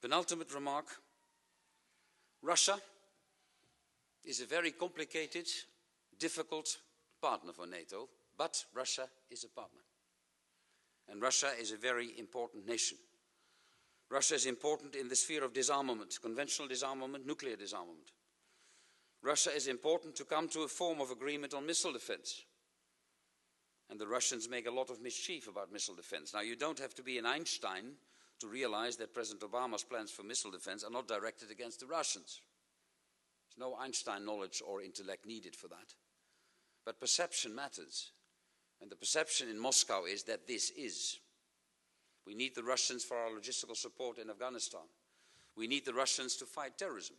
Penultimate remark, Russia is a very complicated, difficult partner for NATO, but Russia is a partner. And Russia is a very important nation. Russia is important in the sphere of disarmament, conventional disarmament, nuclear disarmament. Russia is important to come to a form of agreement on missile defense. And the Russians make a lot of mischief about missile defense. Now, you don't have to be an Einstein to realize that President Obama's plans for missile defense are not directed against the Russians. There's no Einstein knowledge or intellect needed for that. But perception matters. And the perception in Moscow is that this is. We need the Russians for our logistical support in Afghanistan. We need the Russians to fight terrorism.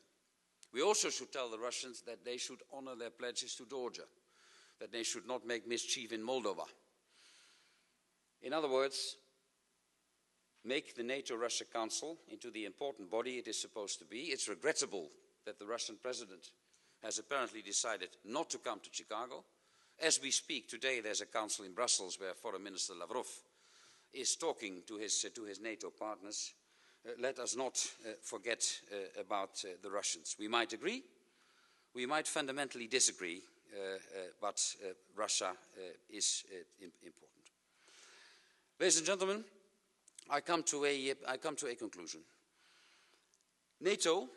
We also should tell the Russians that they should honor their pledges to Georgia, that they should not make mischief in Moldova. In other words, make the NATO-Russia Council into the important body it is supposed to be. It's regrettable that the Russian president has apparently decided not to come to Chicago. As we speak today, there's a council in Brussels where Foreign Minister Lavrov is talking to his NATO partners. Let us not forget about the Russians. We might agree, we might fundamentally disagree, but Russia is important. Ladies and gentlemen, I come to a conclusion. NATO,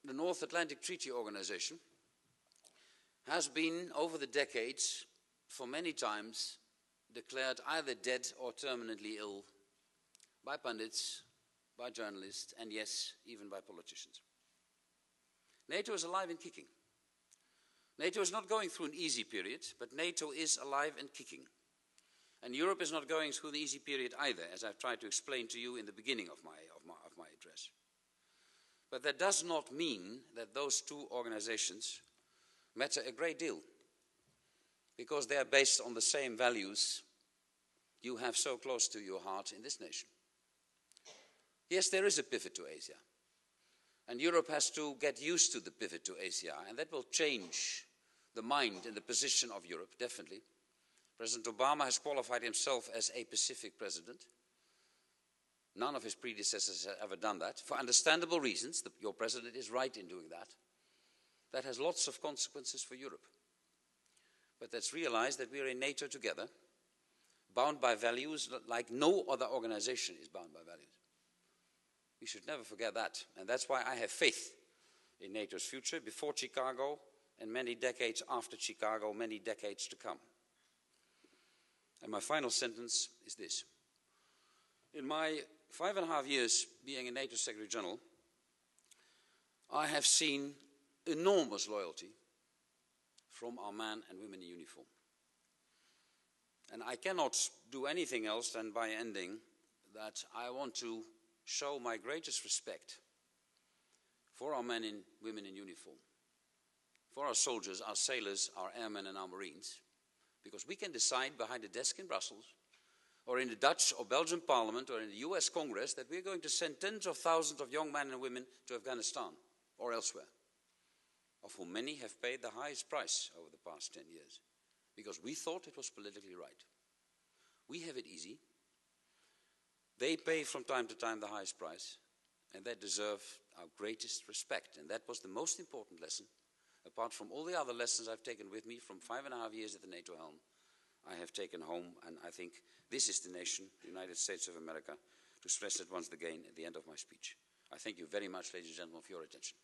the North Atlantic Treaty Organization, has been, over the decades, for many times, declared either dead or terminally ill by pundits, by journalists, and yes, even by politicians. NATO is alive and kicking. NATO is not going through an easy period, but NATO is alive and kicking. And Europe is not going through an easy period either, as I've tried to explain to you in the beginning of my address. But that does not mean that those two organizations matter a great deal, because they are based on the same values you have so close to your heart in this nation. Yes, there is a pivot to Asia, and Europe has to get used to the pivot to Asia, and that will change the mind and the position of Europe, definitely. President Obama has qualified himself as a Pacific president. None of his predecessors have ever done that, for understandable reasons. Your president is right in doing that. That has lots of consequences for Europe. But let's realize that we are in NATO together, bound by values like no other organization is bound by values. We should never forget that. And that's why I have faith in NATO's future before Chicago and many decades after Chicago, many decades to come. And my final sentence is this. In my 5.5 years being a NATO Secretary General, I have seen enormous loyalty from our men and women in uniform. And I cannot do anything else than by ending that I want to show my greatest respect for our men and women in uniform, for our soldiers, our sailors, our airmen and our Marines, because we can decide behind a desk in Brussels or in the Dutch or Belgian Parliament or in the US Congress that we're going to send tens of thousands of young men and women to Afghanistan or elsewhere, of whom many have paid the highest price over the past 10 years, because we thought it was politically right. We have it easy. They pay from time to time the highest price, and they deserve our greatest respect. And that was the most important lesson, apart from all the other lessons I've taken with me from 5.5 years at the NATO helm, I have taken home, and I think this is the nation, the United States of America, to stress it once again at the end of my speech. I thank you very much, ladies and gentlemen, for your attention.